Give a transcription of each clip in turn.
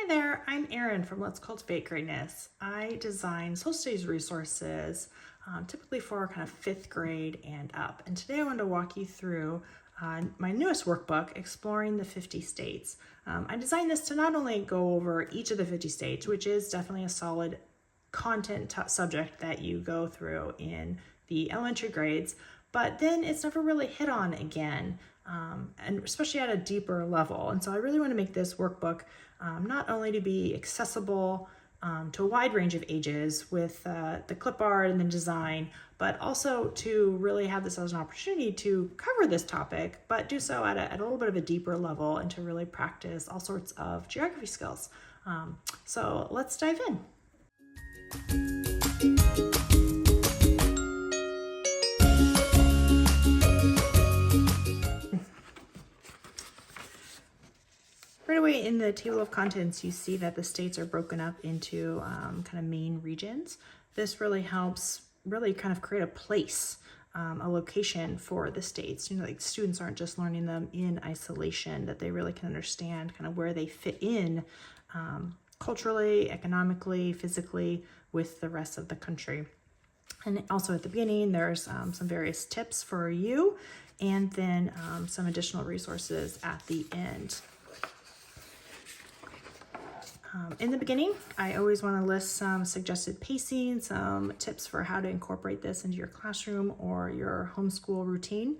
Hi there, I'm Erin from Let's Cultivate Greatness. I design social studies resources, typically for kind of fifth grade and up. And today I wanted to walk you through my newest workbook, Exploring the 50 States. I designed this to not only go over each of the 50 states, which is definitely a solid content subject that you go through in the elementary grades, but then it's never really hit on again, and especially at a deeper level. And so I really want to make this workbook not only to be accessible to a wide range of ages with the clip art and the design, but also to really have this as an opportunity to cover this topic, but do so at a little bit of a deeper level and to really practice all sorts of geography skills. So let's dive in. Right away in the table of contents, you see that the states are broken up into kind of main regions. This really helps kind of create a place, a location for the states. Like students aren't just learning them in isolation, that they really can understand kind of where they fit in culturally, economically, physically with the rest of the country. And also at the beginning, there's some various tips for you, and then some additional resources at the end. In the beginning, I always want to list some suggested pacing, some tips for how to incorporate this into your classroom or your homeschool routine,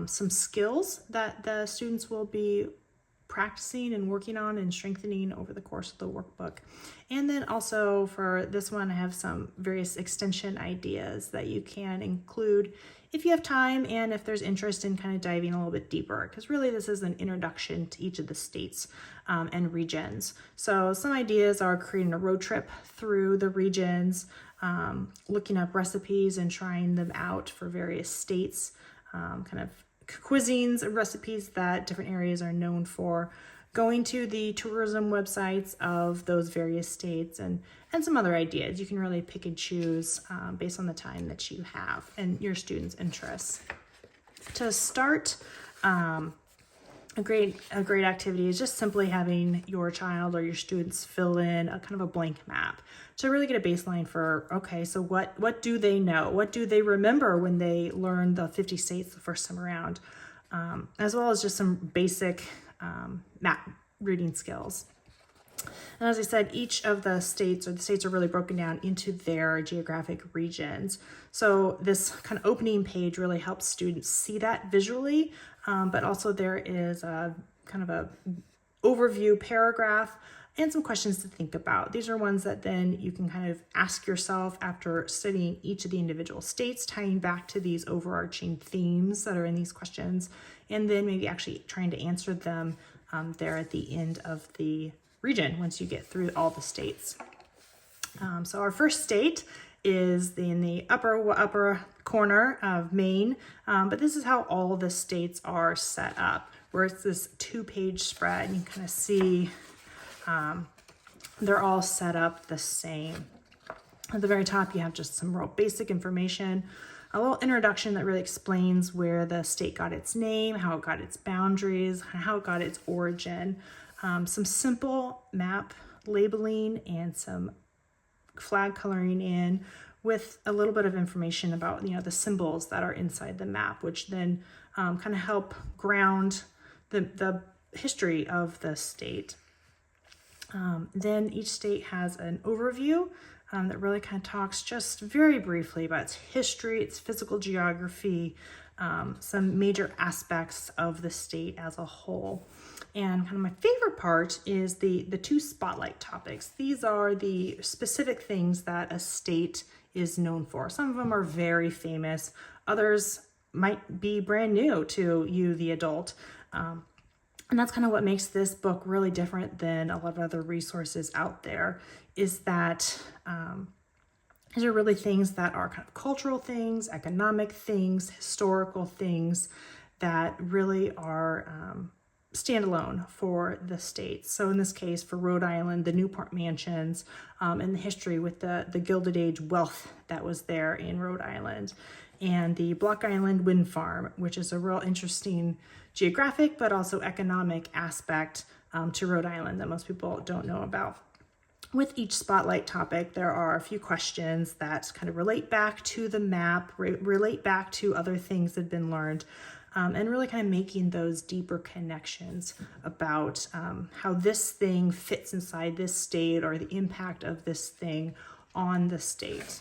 some skills that the students will be practicing and working on and strengthening over the course of the workbook. And then also for this one, I have some various extension ideas that you can include if you have time and if there's interest in kind of diving a little bit deeper, because really this is an introduction to each of the states and regions. So some ideas are creating a road trip through the regions, looking up recipes and trying them out for various states, kind of cuisines and recipes that different areas are known for, going to the tourism websites of those various states, and some other ideas. You can really pick and choose based on the time that you have and your students' interests. To start, a great activity is just simply having your child or your students fill in a kind of a blank map to really get a baseline for, okay, so what do they know? What do they remember when they learned the 50 states the first time around? As well as just some basic map reading skills. And as I said, each of the states are really broken down into their geographic regions. So this kind of opening page really helps students see that visually, but also there is a kind of a overview paragraph and some questions to think about. These are ones that then you can kind of ask yourself after studying each of the individual states, tying back to these overarching themes that are in these questions, and then maybe actually trying to answer them there at the end of the region once you get through all the states. So our first state is in the upper corner of Maine, but this is how all the states are set up, where it's this 2-page spread, and you kind of see they're all set up the same. At the very top, you have just some real basic information, a little introduction that really explains where the state got its name, how it got its boundaries, how it got its origin, some simple map labeling and some flag coloring in with a little bit of information about, the symbols that are inside the map, which then kind of help ground the history of the state. Then each state has an overview that really kind of talks just very briefly about its history, its physical geography, some major aspects of the state as a whole. And kind of my favorite part is the 2 spotlight topics. These are the specific things that a state is known for. Some of them are very famous. Others might be brand new to you, the adult. And that's kind of what makes this book really different than a lot of other resources out there, is that these are really things that are kind of cultural things, economic things, historical things that really are standalone for the states. So in this case, for Rhode Island, the Newport mansions, and the history with the Gilded Age wealth that was there in Rhode Island, and the Block Island wind farm, which is a real interesting geographic but also economic aspect to Rhode Island that most people don't know about. With each spotlight topic, there are a few questions that kind of relate back to the map, relate back to other things that have been learned, and really kind of making those deeper connections about how this thing fits inside this state or the impact of this thing on the state.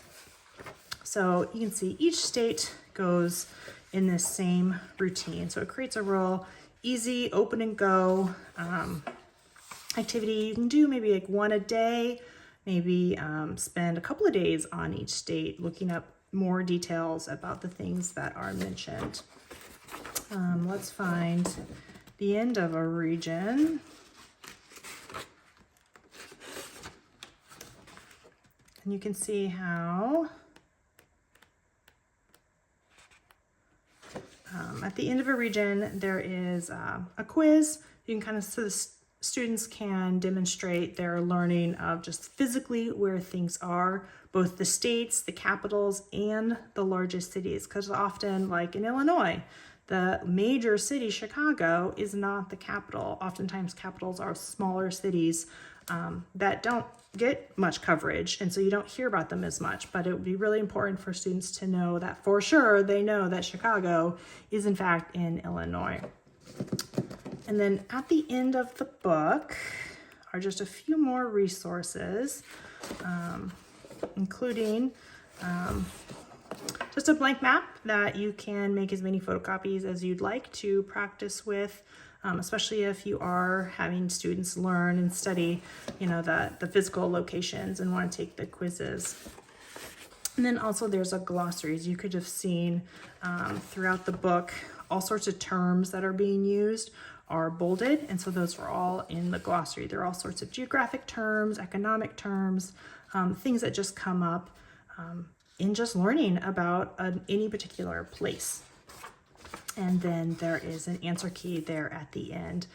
So you can see each state goes in this same routine. So it creates a real easy open and go activity. You can do maybe like one a day, maybe spend a couple of days on each state looking up more details about the things that are mentioned. Let's find the end of a region. And you can see how at the end of a region, there is a quiz. You can kind of, so the students can demonstrate their learning of just physically where things are, both the states, the capitals, and the largest cities. Because often, like in Illinois, the major city, Chicago, is not the capital. Oftentimes capitals are smaller cities that don't get much coverage, and so you don't hear about them as much. But it would be really important for students to know that for sure they know that Chicago is in fact in Illinois. And then at the end of the book are just a few more resources, including just a blank map that you can make as many photocopies as you'd like to practice with, especially if you are having students learn and study, the physical locations and want to take the quizzes. And then also there's a glossary. As you could have seen throughout the book, all sorts of terms that are being used are bolded, and so those are all in the glossary. There are all sorts of geographic terms, economic terms, things that just come up in just learning about any particular place. And then there is an answer key there at the end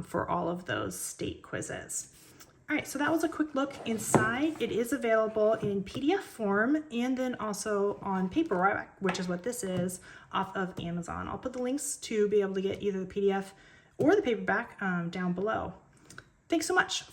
for all of those state quizzes. All right, so that was a quick look inside. It is available in PDF form and then also on paperback, which is what this is, off of Amazon. I'll put the links to be able to get either the PDF or the paperback down below. Thanks so much.